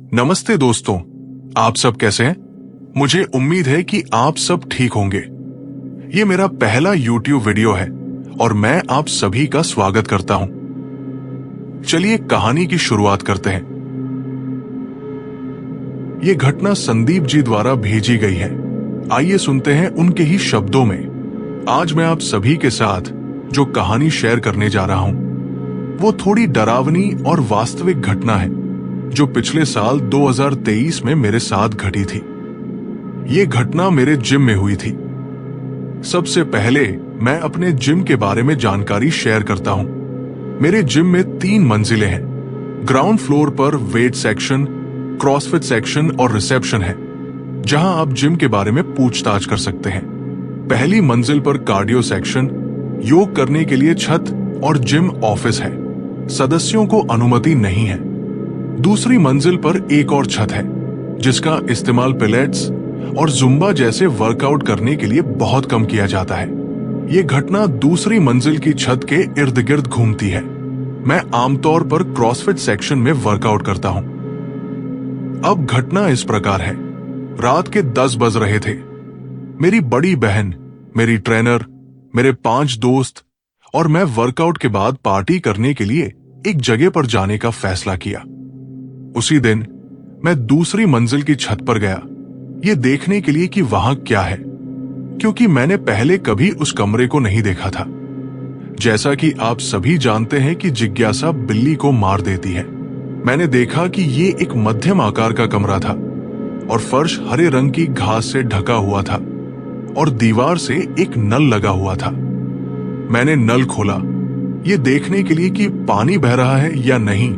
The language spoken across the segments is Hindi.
नमस्ते दोस्तों, आप सब कैसे हैं? मुझे उम्मीद है कि आप सब ठीक होंगे। ये मेरा पहला YouTube वीडियो है और मैं आप सभी का स्वागत करता हूं। चलिए कहानी की शुरुआत करते हैं। ये घटना संदीप जी द्वारा भेजी गई है। आइए सुनते हैं उनके ही शब्दों में। आज मैं आप सभी के साथ जो कहानी शेयर करने जा रहा हूं, वो थोड़ी डरावनी और वास्तविक घटना है जो पिछले साल 2023 में मेरे साथ घटी थी। ये घटना मेरे जिम में हुई थी। सबसे पहले मैं अपने जिम के बारे में जानकारी शेयर करता हूं। मेरे जिम में 3 मंजिलें हैं। ग्राउंड फ्लोर पर वेट सेक्शन, क्रॉसफिट सेक्शन और रिसेप्शन है, जहां आप जिम के बारे में पूछताछ कर सकते हैं। पहली मंजिल पर कार्डियो सेक्शन, योग करने के लिए छत और जिम ऑफिस है। सदस्यों को अनुमति नहीं है। दूसरी मंजिल पर एक और छत है जिसका इस्तेमाल पिलेट्स और जुम्बा जैसे वर्कआउट करने के लिए बहुत कम किया जाता है। यह घटना दूसरी मंजिल की छत के इर्द गिर्द घूमती है। मैं आमतौर पर क्रॉसफिट सेक्शन में वर्कआउट करता हूं। अब घटना इस प्रकार है। रात के 10 बज रहे थे। मेरी बड़ी बहन, मेरी ट्रेनर, मेरे 5 दोस्त और मैं वर्कआउट के बाद पार्टी करने के लिए एक जगह पर जाने का फैसला किया। उसी दिन मैं दूसरी मंजिल की छत पर गया, ये देखने के लिए कि वहां क्या है, क्योंकि मैंने पहले कभी उस कमरे को नहीं देखा था। जैसा कि आप सभी जानते हैं कि जिज्ञासा बिल्ली को मार देती है। मैंने देखा कि ये एक मध्यम आकार का कमरा था और फर्श हरे रंग की घास से ढका हुआ था और दीवार से एक नल लगा हुआ था। मैंने नल खोला, ये देखने के लिए कि पानी बह रहा है या नहीं।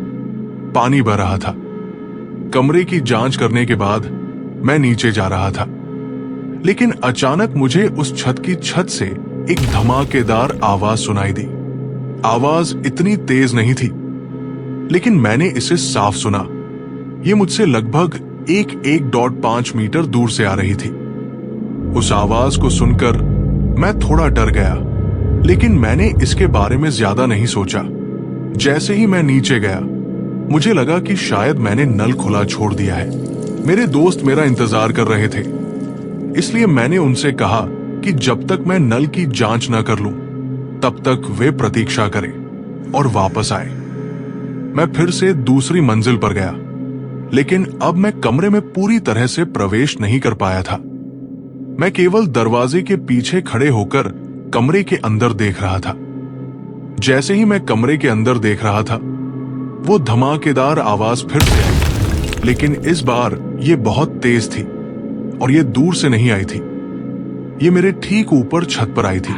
पानी बह रहा था। कमरे की जांच करने के बाद मैं नीचे जा रहा था, लेकिन अचानक मुझे उस छत की छत से एक धमाकेदार आवाज सुनाई दी। आवाज इतनी तेज नहीं थी, लेकिन मैंने इसे साफ सुना। ये मुझसे लगभग 1.5 मीटर दूर से आ रही थी। उस आवाज को सुनकर मैं थोड़ा डर गया, लेकिन मैंने इसके बारे में ज्यादा नहीं सोचा। जैसे ही मैं नीचे गया, मुझे लगा कि शायद मैंने नल खुला छोड़ दिया है। मेरे दोस्त मेरा इंतजार कर रहे थे, इसलिए मैंने उनसे कहा कि जब तक मैं नल की जांच न कर लूं, तब तक वे प्रतीक्षा करें और वापस आए। मैं फिर से दूसरी मंजिल पर गया, लेकिन अब मैं कमरे में पूरी तरह से प्रवेश नहीं कर पाया था। मैं केवल दरवाजे के पीछे खड़े होकर कमरे के अंदर देख रहा था। जैसे ही मैं कमरे के अंदर देख रहा था, वो धमाकेदार आवाज फिर से आई, लेकिन इस बार ये बहुत तेज थी और ये दूर से नहीं आई थी। ये मेरे ठीक ऊपर छत पर आई थी।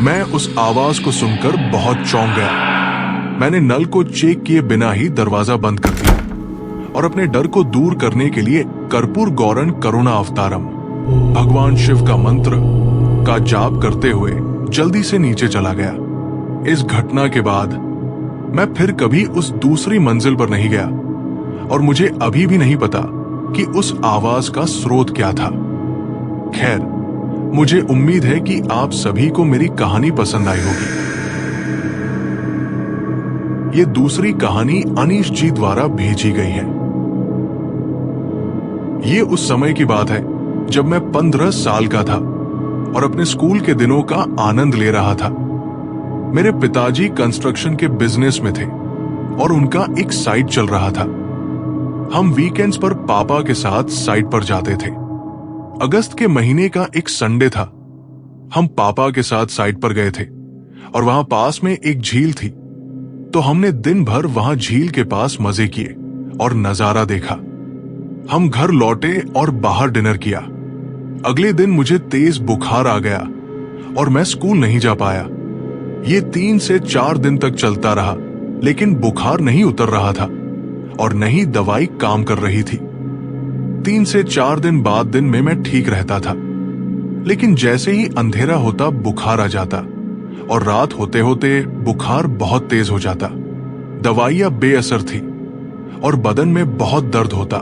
मैं उस आवाज को सुनकर बहुत चौंक गया। मैंने नल को चेक किए बिना ही दरवाजा बंद कर दिया और अपने डर को दूर करने के लिए कर्पूर गौरम करुणा अवतारम, भगवान शिव का मंत्र का जाप करते हुए जल्दी से नीचे चला गया। इस घटना के बाद मैं फिर कभी उस दूसरी मंजिल पर नहीं गया और मुझे अभी भी नहीं पता कि उस आवाज का स्रोत क्या था। खैर, मुझे उम्मीद है कि आप सभी को मेरी कहानी पसंद आई होगी। ये दूसरी कहानी अनीश जी द्वारा भेजी गई है। ये उस समय की बात है जब मैं 15 साल का था और अपने स्कूल के दिनों का आनंद ले रहा था। मेरे पिताजी कंस्ट्रक्शन के बिजनेस में थे और उनका एक साइट चल रहा था। हम वीकेंड्स पर पापा के साथ साइट पर जाते थे। अगस्त के महीने का एक संडे था। हम पापा के साथ साइट पर गए थे और वहां पास में एक झील थी, तो हमने दिन भर वहां झील के पास मजे किए और नजारा देखा। हम घर लौटे और बाहर डिनर किया। अगले दिन मुझे तेज बुखार आ गया और मैं स्कूल नहीं जा पाया। ये 3 से 4 दिन तक चलता रहा, लेकिन बुखार नहीं उतर रहा था और न ही दवाई काम कर रही थी। 3 से 4 दिन बाद दिन में मैं ठीक रहता था, लेकिन जैसे ही अंधेरा होता बुखार आ जाता और रात होते होते बुखार बहुत तेज हो जाता। दवाइयां बेअसर थी और बदन में बहुत दर्द होता,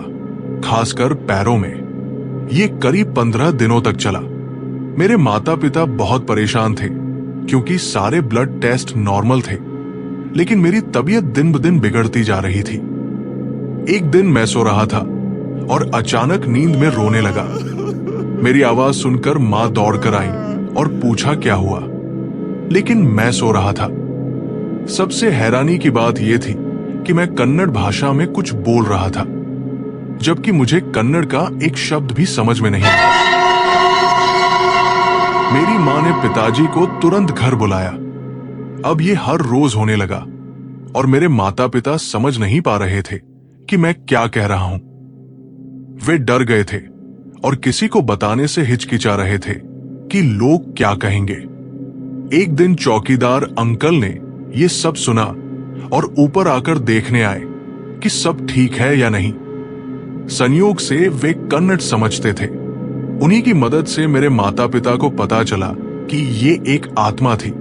खासकर पैरों में। ये करीब 15 दिनों तक चला। मेरे माता पिता बहुत परेशान थे क्योंकि सारे ब्लड टेस्ट नॉर्मल थे, लेकिन मेरी तबीयत दिन ब दिन बिगड़ती जा रही थी। एक दिन मैं सो रहा था और अचानक नींद में रोने लगा। मेरी आवाज सुनकर मां दौड़कर आई और पूछा क्या हुआ, लेकिन मैं सो रहा था। सबसे हैरानी की बात यह थी कि मैं कन्नड़ भाषा में कुछ बोल रहा था, जबकि मुझे कन्नड़ का एक शब्द भी समझ में नहीं आया। मेरी मां ने पिताजी को तुरंत घर बुलाया। अब ये हर रोज होने लगा और मेरे माता पिता समझ नहीं पा रहे थे कि मैं क्या कह रहा हूं। वे डर गए थे और किसी को बताने से हिचकिचा रहे थे कि लोग क्या कहेंगे। एक दिन चौकीदार अंकल ने यह सब सुना और ऊपर आकर देखने आए कि सब ठीक है या नहीं। संयोग से वे कन्नड़ समझते थे। उन्हीं की मदद से मेरे माता पिता को पता चला कि ये एक आत्मा थी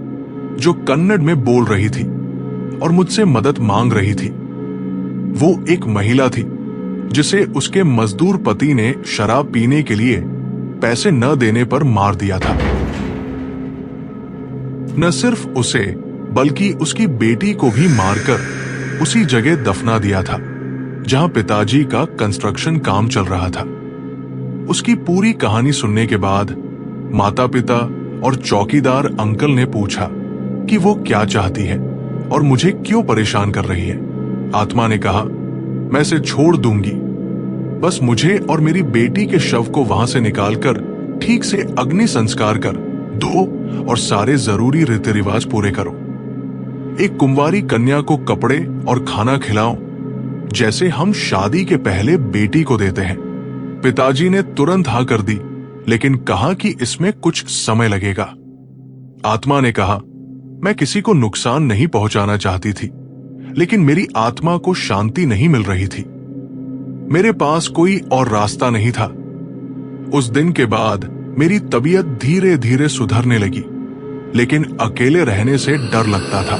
जो कन्नड़ में बोल रही थी और मुझसे मदद मांग रही थी। वो एक महिला थी जिसे उसके मजदूर पति ने शराब पीने के लिए पैसे न देने पर मार दिया था। न सिर्फ उसे बल्कि उसकी बेटी को भी मारकर उसी जगह दफना दिया था जहां पिताजी का कंस्ट्रक्शन काम चल रहा था। उसकी पूरी कहानी सुनने के बाद माता पिता और चौकीदार अंकल ने पूछा कि वो क्या चाहती है और मुझे क्यों परेशान कर रही है। आत्मा ने कहा, मैं इसे छोड़ दूंगी, बस मुझे और मेरी बेटी के शव को वहां से निकालकर ठीक से अग्नि संस्कार कर दो और सारे जरूरी रीति रिवाज पूरे करो। एक कुंवारी कन्या को कपड़े और खाना खिलाओ जैसे हम शादी के पहले बेटी को देते हैं। पिताजी ने तुरंत हाँ कर दी, लेकिन कहा कि इसमें कुछ समय लगेगा। आत्मा ने कहा, मैं किसी को नुकसान नहीं पहुंचाना चाहती थी, लेकिन मेरी आत्मा को शांति नहीं मिल रही थी। मेरे पास कोई और रास्ता नहीं था। उस दिन के बाद मेरी तबीयत धीरे धीरे सुधरने लगी, लेकिन अकेले रहने से डर लगता था।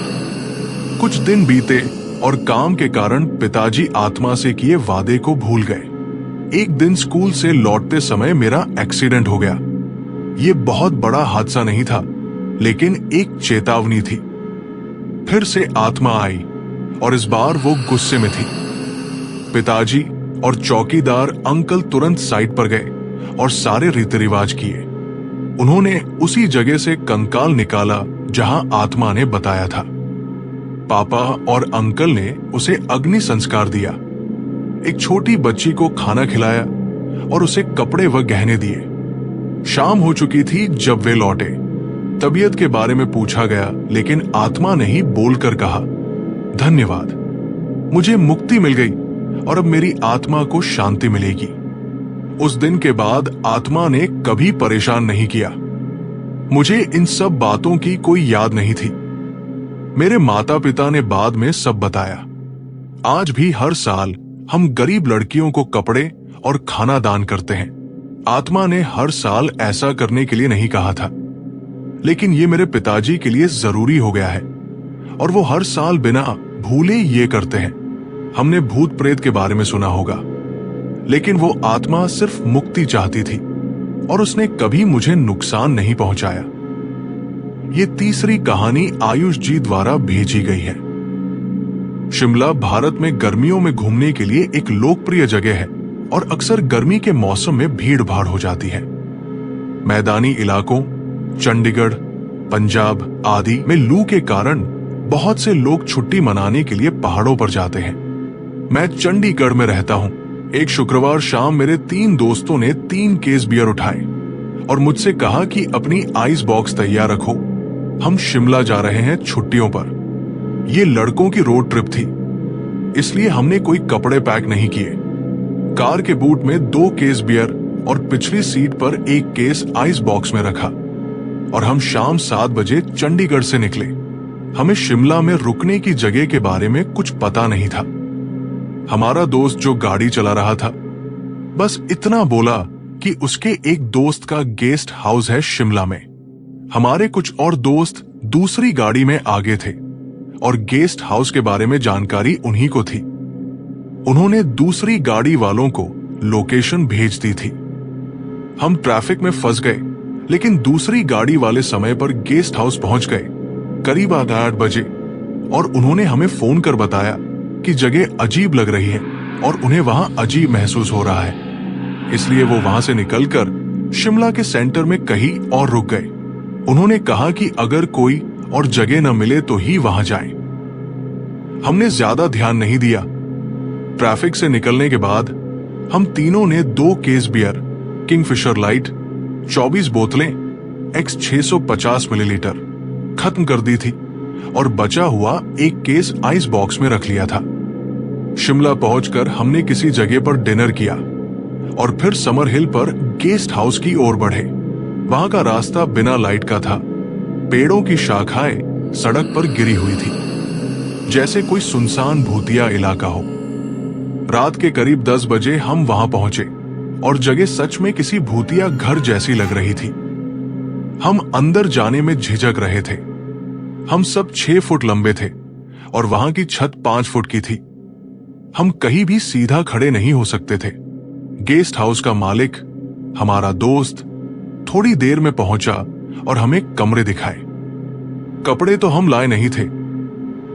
कुछ दिन बीते और काम के कारण पिताजी आत्मा से किए वादे को भूल गए। एक दिन स्कूल से लौटते समय मेरा एक्सीडेंट हो गया। ये बहुत बड़ा हादसा नहीं था, लेकिन एक चेतावनी थी। फिर से आत्मा आई और इस बार वो गुस्से में थी। पिताजी और चौकीदार अंकल तुरंत साइट पर गए और सारे रीति रिवाज किए। उन्होंने उसी जगह से कंकाल निकाला जहां आत्मा ने बताया था। पापा और अंकल ने उसे अग्नि संस्कार दिया, एक छोटी बच्ची को खाना खिलाया और उसे कपड़े व गहने दिए। शाम हो चुकी थी जब वे लौटे। तबीयत के बारे में पूछा गया, लेकिन आत्मा ने ही बोलकर कहा, धन्यवाद, मुझे मुक्ति मिल गई और अब मेरी आत्मा को शांति मिलेगी। उस दिन के बाद आत्मा ने कभी परेशान नहीं किया। मुझे इन सब बातों की कोई याद नहीं थी। मेरे माता पिता ने बाद में सब बताया। आज भी हर साल हम गरीब लड़कियों को कपड़े और खाना दान करते हैं। आत्मा ने हर साल ऐसा करने के लिए नहीं कहा था, लेकिन ये मेरे पिताजी के लिए जरूरी हो गया है और वो हर साल बिना भूले ये करते हैं। हमने भूत प्रेत के बारे में सुना होगा, लेकिन वो आत्मा सिर्फ मुक्ति चाहती थी और उसने कभी मुझे नुकसान नहीं पहुंचाया। ये तीसरी कहानी आयुष जी द्वारा भेजी गई है। शिमला भारत में गर्मियों में घूमने के लिए एक लोकप्रिय जगह है और अक्सर गर्मी के मौसम में भीड़ भाड़ हो जाती है। मैदानी इलाकों, चंडीगढ़, पंजाब आदि में लू के कारण बहुत से लोग छुट्टी मनाने के लिए पहाड़ों पर जाते हैं। मैं चंडीगढ़ में रहता हूं। एक शुक्रवार शाम मेरे 3 दोस्तों ने 3 केस बियर उठाए और मुझसे कहा कि अपनी आइस बॉक्स तैयार रखो, हम शिमला जा रहे हैं छुट्टियों पर। ये लड़कों की रोड ट्रिप थी, इसलिए हमने कोई कपड़े पैक नहीं किए। कार के बूट में 2 केस बियर और पिछली सीट पर 1 केस आइस बॉक्स में रखा और हम शाम 7 बजे चंडीगढ़ से निकले। हमें शिमला में रुकने की जगह के बारे में कुछ पता नहीं था। हमारा दोस्त जो गाड़ी चला रहा था बस इतना बोला कि उसके एक दोस्त का गेस्ट हाउस है शिमला में। हमारे कुछ और दोस्त दूसरी गाड़ी में आगे थे और गेस्ट हाउस के बारे में जानकारी उन्हीं को थी। उन्होंने दूसरी गाड़ी वालों को लोकेशन भेज दी थी। हम ट्रैफिक में फंस गए, लेकिन दूसरी गाड़ी वाले समय पर गेस्ट हाउस पहुंच गए, करीब 8 बजे, और उन्होंने हमें फोन कर बताया कि जगह अजीब लग रही है और उन्हें वहां अजीब महसूस हो रहा है। इसलिए वो वहां से निकलकर शिमला के सेंटर में कहीं और रुक गए। उन्होंने कहा कि अगर कोई और जगह न मिले तो ही वहां जाएं। हमने ज्यादा ध्यान नहीं दिया। ट्रैफिक से निकलने के बाद हम तीनों ने 2 केस बियर किंगफिशर लाइट 24 बोतलें एक्स 650 मिलीलीटर खत्म कर दी थी और बचा हुआ एक केस आइस बॉक्स में रख लिया था। शिमला पहुंचकर हमने किसी जगह पर डिनर किया और फिर समर हिल पर गेस्ट हाउस की ओर बढ़े। वहां का रास्ता बिना लाइट का था। पेड़ों की शाखाएं सड़क पर गिरी हुई थी, जैसे कोई सुनसान भूतिया इलाका हो। रात के करीब 10 बजे हम वहां पहुंचे और जगह सच में किसी भूतिया घर जैसी लग रही थी। हम अंदर जाने में झिझक रहे थे। हम सब 6 फुट लंबे थे और वहां की छत 5 फुट की थी। हम कहीं भी सीधा खड़े नहीं हो सकते थे। गेस्ट हाउस का मालिक, हमारा दोस्त, थोड़ी देर में पहुंचा और हमें कमरे दिखाए। कपड़े तो हम लाए नहीं थे,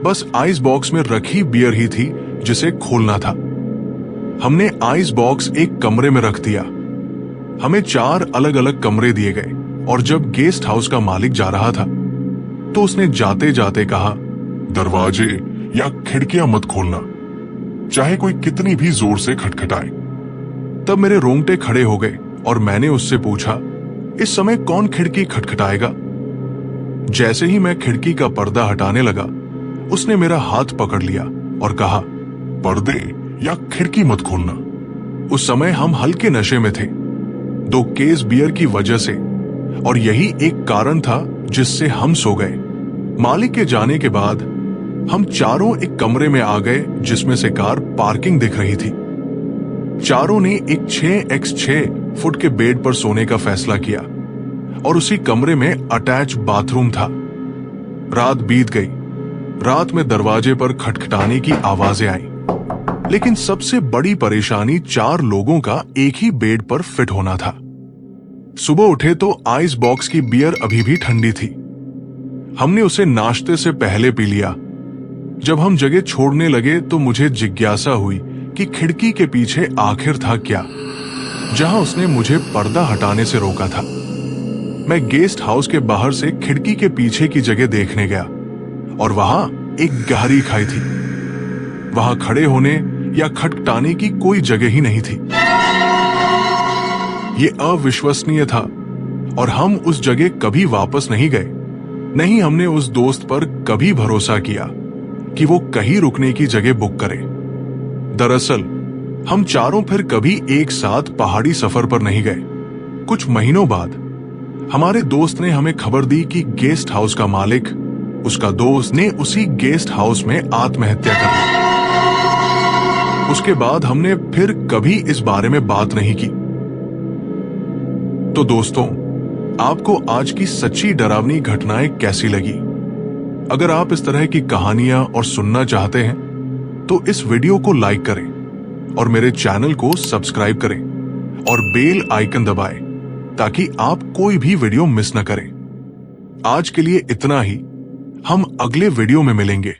बस आइस बॉक्स में रखी बियर ही थी जिसे खोलना था। हमने आइस बॉक्स एक कमरे में रख दिया। हमें 4 अलग अलग कमरे दिए गए और जब गेस्ट हाउस का मालिक जा रहा था तो उसने जाते जाते कहा, दरवाजे या खिड़कियां मत खोलना, चाहे कोई कितनी भी जोर से खटखटाए। तब मेरे रोंगटे खड़े हो गए और मैंने उससे पूछा, इस समय कौन खिड़की खटखटाएगा? जैसे ही मैं खिड़की का पर्दा हटाने लगा, उसने मेरा हाथ पकड़ लिया और कहा, पर्दे या खिड़की मत खोलना। उस समय हम हल्के नशे में थे, 2 केस बियर की वजह से, और यही एक कारण था जिससे हम सो गए। मालिक के जाने के बाद हम चारों एक कमरे में आ गए जिसमें से कार पार्किंग दिख रही थी। चारों ने एक 6x6 फुट के बेड पर सोने का फैसला किया और उसी कमरे में अटैच बाथरूम था। रात बीत गई। रात में दरवाजे पर खटखटाने की आवाजें आई, लेकिन सबसे बड़ी परेशानी 4 लोगों का एक ही बेड पर फिट होना था। सुबह उठे तो आइस बॉक्स की बियर अभी भी ठंडी थी। हमने उसे नाश्ते से पहले पी लिया। जब हम जगह छोड़ने लगे तो मुझे जिज्ञासा हुई कि खिड़की के पीछे आखिर था क्या, जहां उसने मुझे पर्दा हटाने से रोका था। मैं गेस्ट हाउस के बाहर से खिड़की के पीछे की जगह देखने गया और वहां एक गहरी खाई थी। वहां खड़े होने या खटखटाने की कोई जगह ही नहीं थी। ये अविश्वसनीय था और हम उस जगह कभी वापस नहीं गए। नहीं, हमने उस दोस्त पर कभी भरोसा किया कि वो कहीं रुकने की जगह बुक करे। दरअसल हम चारों फिर कभी एक साथ पहाड़ी सफर पर नहीं गए। कुछ महीनों बाद हमारे दोस्त ने हमें खबर दी कि गेस्ट हाउस का मालिक, उसका दोस्त, ने उसी गेस्ट हाउस में आत्महत्या कर ली। उसके बाद हमने फिर कभी इस बारे में बात नहीं की। तो दोस्तों, आपको आज की सच्ची डरावनी घटनाएं कैसी लगी? अगर आप इस तरह की कहानियां और सुनना चाहते हैं तो इस वीडियो को लाइक करें और मेरे चैनल को सब्सक्राइब करें और बेल आइकन दबाएं ताकि आप कोई भी वीडियो मिस न करें। आज के लिए इतना ही। हम अगले वीडियो में मिलेंगे।